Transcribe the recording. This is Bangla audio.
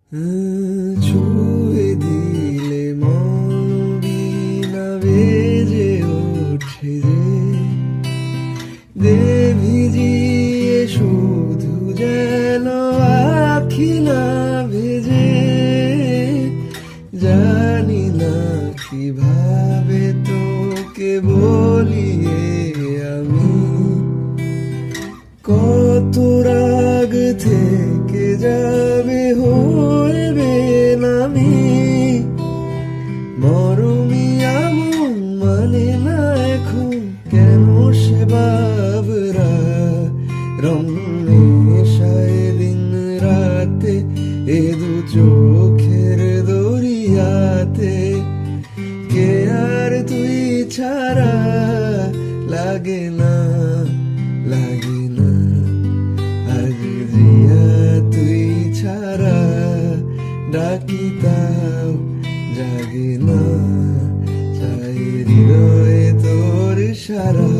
ছুঁয়ে দিলে মন বিনা বেজে ওঠে যে ভিজিয়ে শুধু যেন আখি না ভেজে। জানি না কিভাবে তোকে বলিয়ে আমি কত রাগ থেকে যাবে হইবে নামি। মরমি আমন মানে না এখন কেন সে বাবরা রমেশায় দিন রাতে এ দু চোখের দরিয়াতে। কে আর তুই ছাড়া লাগে না লাগে না আজ জিয়া তুই ছাড়া ডাকি তাও জাগে না চাই হৃদয়ে তোর সারা।